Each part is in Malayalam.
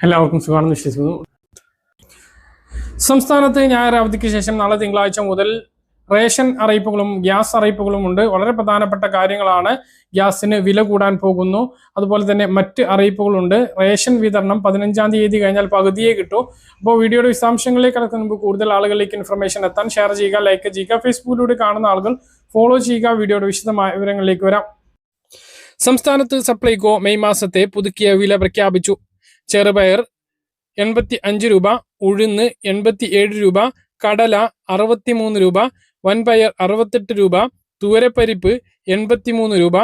എല്ലാവർക്കും സുഖമാണെന്ന് വിശ്വസിക്കുന്നു. സംസ്ഥാനത്ത് ഞായർ അവധിക്ക് ശേഷം നാളെ തിങ്കളാഴ്ച മുതൽ റേഷൻ അറിയിപ്പുകളും ഗ്യാസ് അറിയിപ്പുകളും ഉണ്ട്. വളരെ പ്രധാനപ്പെട്ട കാര്യങ്ങളാണ്. ഗ്യാസിന് വില കൂടാൻ പോകുന്നു, അതുപോലെ തന്നെ മറ്റ് അറിയിപ്പുകളുണ്ട്. റേഷൻ വിതരണം 15-ാം തീയതി കഴിഞ്ഞാൽ പകുതിയെ കിട്ടൂ. അപ്പോൾ വീഡിയോയുടെ വിശദാംശങ്ങളിലേക്ക് കടക്കുന്ന മുമ്പ് കൂടുതൽ ആളുകളിലേക്ക് ഇൻഫർമേഷൻ എത്താൻ ഷെയർ ചെയ്യുക, ലൈക്ക് ചെയ്യുക. ഫേസ്ബുക്കിലൂടെ കാണുന്ന ആളുകൾ ഫോളോ ചെയ്യുക. വീഡിയോയുടെ വിശദമായ വിവരങ്ങളിലേക്ക് വരാം. സംസ്ഥാനത്ത് സപ്ലൈകോ മെയ് മാസത്തെ പുതുക്കിയ വില പ്രഖ്യാപിച്ചു. ചെറുപയർ 85 രൂപ, ഉഴുന്ന് 87 രൂപ, കടല 63 രൂപ, വൻപയർ 68 രൂപ, തൂരപ്പരിപ്പ് 83 രൂപ,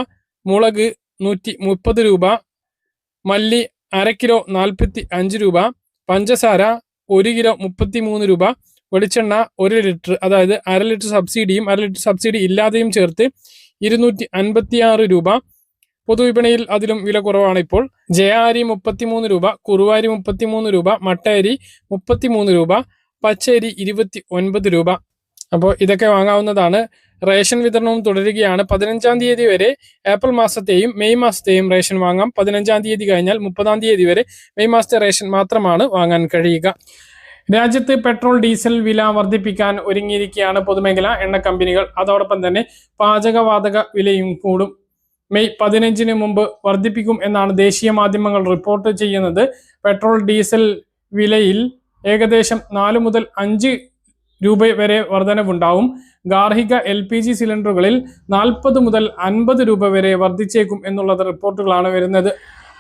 മുളക് 130 രൂപ, മല്ലി അര കിലോ 45 രൂപ, പഞ്ചസാര 1 കിലോ 33 രൂപ, വെളിച്ചെണ്ണ 1 ലിറ്റർ, അതായത് 1/2 ലിറ്റർ സബ്സിഡിയും 1/2 ലിറ്റർ സബ്സിഡി ഇല്ലാതെയും ചേർത്ത് 256 രൂപ. പൊതുവിപണിയിൽ അതിലും വില കുറവാണ് ഇപ്പോൾ. ജയ അരി 33 രൂപ, കുറുവാരി 33 രൂപ, മട്ടയരി 33 രൂപ, പച്ചരി 29 രൂപ. അപ്പോൾ ഇതൊക്കെ വാങ്ങാവുന്നതാണ്. റേഷൻ വിതരണവും തുടരുകയാണ്. 15-ാം തീയതി വരെ ഏപ്രിൽ മാസത്തെയും മെയ് മാസത്തെയും റേഷൻ വാങ്ങാം. 15-ാം തീയതി കഴിഞ്ഞാൽ 30-ാം തീയതി വരെ മെയ് മാസത്തെ റേഷൻ മാത്രമാണ് വാങ്ങാൻ കഴിയുക. രാജ്യത്ത് പെട്രോൾ ഡീസൽ വില വർദ്ധിപ്പിക്കാൻ ഒരുങ്ങിയിരിക്കുകയാണ് പൊതുമേഖലാ എണ്ണ കമ്പനികൾ. അതോടൊപ്പം തന്നെ പാചകവാതക വിലയും കൂടും. മെയ് 15-ന് മുമ്പ് വർദ്ധിപ്പിക്കും എന്നാണ് ദേശീയ മാധ്യമങ്ങൾ റിപ്പോർട്ട് ചെയ്യുന്നത്. പെട്രോൾ ഡീസൽ വിലയിൽ ഏകദേശം 4 മുതൽ 5 രൂപ വരെ വർധനവുണ്ടാവും. ഗാർഹിക LPG സിലിണ്ടറുകളിൽ 40 മുതൽ 50 രൂപ വരെ വർദ്ധിച്ചേക്കും എന്നുള്ളത് റിപ്പോർട്ടുകളാണ് വരുന്നത്.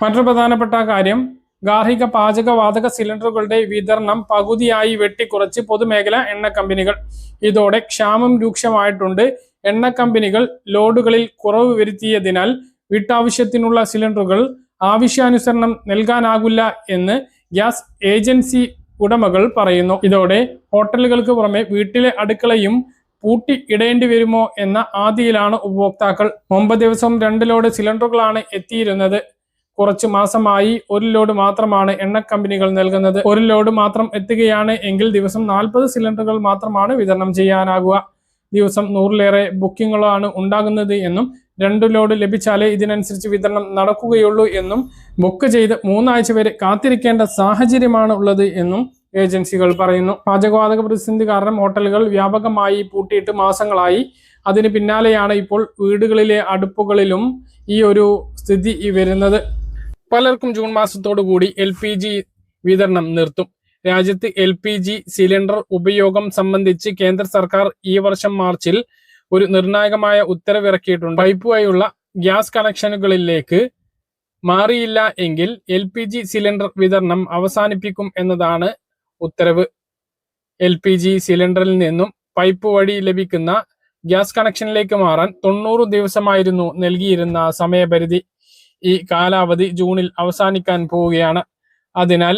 മറ്റൊരു പ്രധാനപ്പെട്ട കാര്യം, ഗാർഹിക പാചകവാതക സിലിണ്ടറുകളുടെ വിതരണം പകുതിയായി വെട്ടിക്കുറച്ച് പൊതുമേഖലാ എണ്ണ കമ്പനികൾ. ഇതോടെ ക്ഷാമം രൂക്ഷമായിട്ടുണ്ട്. എണ്ണ കമ്പനികൾ ലോഡുകളിൽ കുറവ് വരുത്തിയതിനാൽ വീട്ടാവശ്യത്തിനുള്ള സിലിണ്ടറുകൾ ആവശ്യാനുസരണം നൽകാനാകില്ല എന്ന് ഗ്യാസ് ഏജൻസി ഉടമകൾ പറയുന്നു. ഇതോടെ ഹോട്ടലുകൾക്ക് പുറമെ വീട്ടിലെ അടുക്കളയും പൂട്ടി ഇടേണ്ടി വരുമോ എന്ന ആദിയിലാണ് ഉപഭോക്താക്കൾ. മുമ്പ് ദിവസം 2 ലോഡ് സിലിണ്ടറുകളാണ് എത്തിയിരുന്നത്. കുറച്ചു മാസമായി 1 ലോഡ് മാത്രമാണ് എണ്ണ കമ്പനികൾ നൽകുന്നത്. 1 ലോഡ് മാത്രം എത്തുകയാണ് എങ്കിൽ ദിവസം 40 സിലിണ്ടറുകൾ മാത്രമാണ് വിതരണം ചെയ്യാനാകുക. ദിവസം 100-ലേറെ ബുക്കിങ്ങുകളാണ് ഉണ്ടാകുന്നത് എന്നും 2 ലോഡ് ലഭിച്ചാലേ ഇതിനനുസരിച്ച് വിതരണം നടക്കുകയുള്ളൂ എന്നും ബുക്ക് ചെയ്ത് 3 ആഴ്ച വരെ കാത്തിരിക്കേണ്ട സാഹചര്യമാണ് ഉള്ളത് എന്നും ഏജൻസികൾ പറയുന്നു. പാചകവാതക പ്രതിസന്ധി കാരണം ഹോട്ടലുകൾ വ്യാപകമായി പൂട്ടിയിട്ട് മാസങ്ങളായി. അതിന് പിന്നാലെയാണ് ഇപ്പോൾ വീടുകളിലെ അടുപ്പുകളിലും ഈ ഒരു സ്ഥിതി വരുന്നത്. പലർക്കും ജൂൺ മാസത്തോടു കൂടി LPG വിതരണം നിർത്തും. രാജ്യത്ത് LPG സിലിണ്ടർ ഉപയോഗം സംബന്ധിച്ച് കേന്ദ്ര സർക്കാർ ഈ വർഷം മാർച്ചിൽ ഒരു നിർണായകമായ ഉത്തരവിറക്കിയിട്ടുണ്ട്. പൈപ്പ് വഴിയുള്ള ഗ്യാസ് കണക്ഷനുകളിലേക്ക് മാറിയില്ല എങ്കിൽ LPG സിലിണ്ടർ വിതരണം അവസാനിപ്പിക്കും എന്നതാണ് ഉത്തരവ്. LPG സിലിണ്ടറിൽ നിന്നും പൈപ്പ് വഴി ലഭിക്കുന്ന ഗ്യാസ് കണക്ഷനിലേക്ക് മാറാൻ 90 ദിവസമായിരുന്നു നൽകിയിരുന്ന സമയപരിധി. ഈ കാലാവധി ജൂണിൽ അവസാനിക്കാൻ പോവുകയാണ്. അതിനാൽ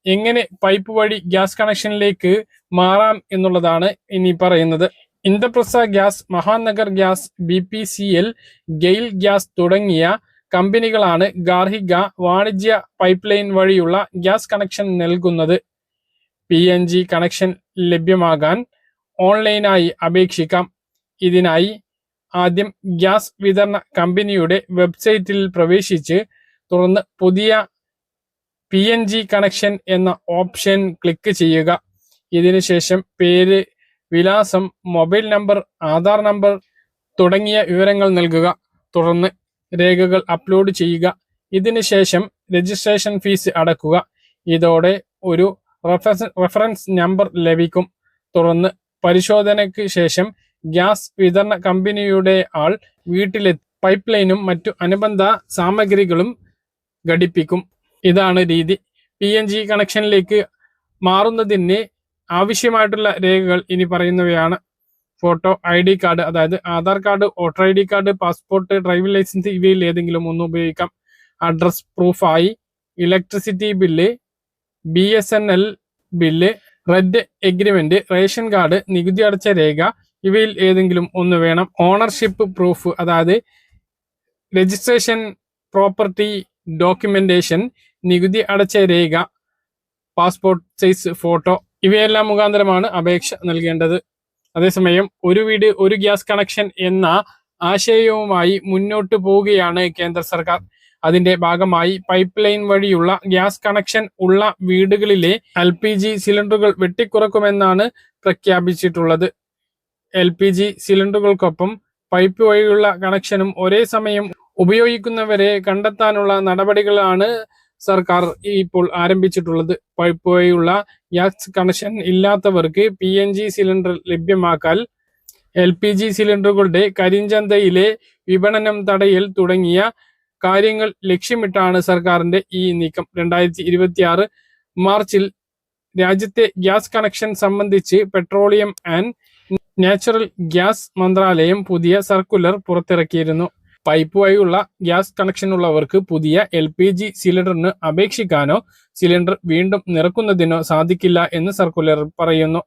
എങ്ങനെ പൈപ്പ് വഴി ഗ്യാസ് കണക്ഷനിലേക്ക് മാറാം എന്നുള്ളതാണ് ഇനി പറയുന്നത്. Indraprastha gas, Mahanagar gas, BPCL, GAIL gas തുടങ്ങിയ കമ്പനികളാണ് ഗാർഹിക വാണിജ്യ പൈപ്പ് ലൈൻ വഴിയുള്ള ഗ്യാസ് കണക്ഷൻ നൽകുന്നത്. PNG കണക്ഷൻ ലഭ്യമാകാൻ ഓൺലൈനായി അപേക്ഷിക്കാം. ഇതിനായി ആദ്യം ഗ്യാസ് വിതരണ കമ്പനിയുടെ വെബ്സൈറ്റിൽ പ്രവേശിച്ച് തുടർന്ന് പുതിയ PNG കണക്ഷൻ എന്ന ഓപ്ഷൻ ക്ലിക്ക് ചെയ്യുക. ഇതിനുശേഷം പേര്, വിലാസം, മൊബൈൽ നമ്പർ, ആധാർ നമ്പർ തുടങ്ങിയ വിവരങ്ങൾ നൽകുക. തുടർന്ന് രേഖകൾ അപ്ലോഡ് ചെയ്യുക. ഇതിനുശേഷം രജിസ്ട്രേഷൻ ഫീസ് അടക്കുക. ഇതോടെ ഒരു റഫറൻസ് നമ്പർ ലഭിക്കും. തുടർന്ന് പരിശോധനയ്ക്ക് ശേഷം ഗ്യാസ് വിതരണ കമ്പനിയുടെ ആൾ വീട്ടിലെത്തി പൈപ്പ് ലൈനും മറ്റു അനുബന്ധ സാമഗ്രികളും ഘടിപ്പിക്കും. ഇതാണ് രീതി. PNG കണക്ഷനിലേക്ക് മാറുന്നതിന് ആവശ്യമായിട്ടുള്ള രേഖകൾ ഇനി പറയുന്നവയാണ്. ഫോട്ടോ, ID കാർഡ്, അതായത് Aadhaar card, voter ID card, passport, driving licence ഇവയിൽ ഏതെങ്കിലും ഒന്ന് ഉപയോഗിക്കാം. അഡ്രസ് പ്രൂഫായി electricity bill, BSNL bill, rent agreement, ration card, നികുതി അടച്ച രേഖ ഇവയിൽ ഏതെങ്കിലും ഒന്ന് വേണം. ഓണർഷിപ്പ് പ്രൂഫ്, അതായത് രജിസ്ട്രേഷൻ, പ്രോപ്പർട്ടി ഡോക്യുമെന്റേഷൻ, നികുതി അടച്ച രേഖ, പാസ്പോർട്ട് സൈസ് ഫോട്ടോ ഇവയെല്ലാം മുഖാന്തരമാണ് അപേക്ഷ നൽകേണ്ടത്. അതേസമയം ഒരു വീട് ഒരു ഗ്യാസ് കണക്ഷൻ എന്ന ആശയവുമായി മുന്നോട്ട് പോവുകയാണ് കേന്ദ്ര സർക്കാർ. അതിന്റെ ഭാഗമായി പൈപ്പ് ലൈൻ വഴിയുള്ള ഗ്യാസ് കണക്ഷൻ ഉള്ള വീടുകളിലെ LPG സിലിണ്ടറുകൾ വെട്ടിക്കുറക്കുമെന്നാണ് പ്രഖ്യാപിച്ചിട്ടുള്ളത്. LPG സിലിണ്ടറുകൾക്കൊപ്പം പൈപ്പ് വഴിയുള്ള കണക്ഷനും ഒരേ സമയം ഉപയോഗിക്കുന്നവരെ കണ്ടെത്താനുള്ള നടപടികളാണ് സർക്കാർ ഇപ്പോൾ ആരംഭിച്ചിട്ടുള്ളത്. പൈപ്പ് വഴിയുള്ള ഗ്യാസ് കണക്ഷൻ ഇല്ലാത്തവർക്ക് PNG സിലിണ്ടർ ലഭ്യമാക്കൽ, LPG സിലിണ്ടറുകളുടെ കരിഞ്ചന്തയിലെ വിപണനം തടയൽ തുടങ്ങിയ കാര്യങ്ങൾ ലക്ഷ്യമിട്ടാണ് സർക്കാരിന്റെ ഈ നീക്കം. 2026 മാർച്ചിൽ രാജ്യത്തെ ഗ്യാസ് കണക്ഷൻ സംബന്ധിച്ച് പെട്രോളിയം ആൻഡ് നാച്ചുറൽ ഗ്യാസ് മന്ത്രാലയം പുതിയ സർക്കുലർ പുറത്തിറക്കിയിരുന്നു. പൈപ്പ് വഴിയുള്ള ഗ്യാസ് കണക്ഷൻ ഉള്ളവർക്ക് പുതിയ LPG സിലിണ്ടറിന് അപേക്ഷിക്കാനോ സിലിണ്ടർ വീണ്ടും നിറക്കുന്നതിനോ സാധിക്കില്ല എന്ന് സർക്കുലറിൽ പറയുന്നു.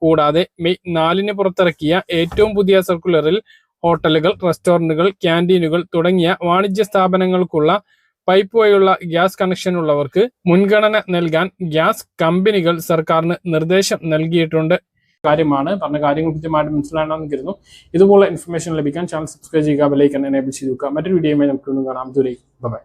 കൂടാതെ മെയ് 4-ന് പുറത്തിറക്കിയ ഏറ്റവും പുതിയ സർക്കുലറിൽ ഹോട്ടലുകൾ, റെസ്റ്റോറന്റുകൾ, ക്യാന്റീനുകൾ തുടങ്ങിയ വാണിജ്യ സ്ഥാപനങ്ങൾക്കുള്ള പൈപ്പ് വഴിയുള്ള ഗ്യാസ് കണക്ഷൻ ഉള്ളവർക്ക് മുൻഗണന നൽകാൻ ഗ്യാസ് കമ്പനികൾ സർക്കാരിന് നിർദ്ദേശം നൽകിയിട്ടുണ്ട്. കാര്യമാണ് പറഞ്ഞ കാര്യങ്ങൾ കൃത്യമായിട്ട് മനസ്സിലാണെന്ന് കരുതുന്നു. ഇതുപോലെ ഇൻഫർമേഷൻ ലഭിക്കാൻ ചാനൽ സബ്സ്ക്രൈബ് ചെയ്യുക, ബെൽ ഐക്കൺ എനേബിൾ ചെയ്ത് വെക്കുക. മറ്റൊരു വീഡിയോയുമായി നമുക്ക് കാണാം. ദൂരേക്ക് ബൈ.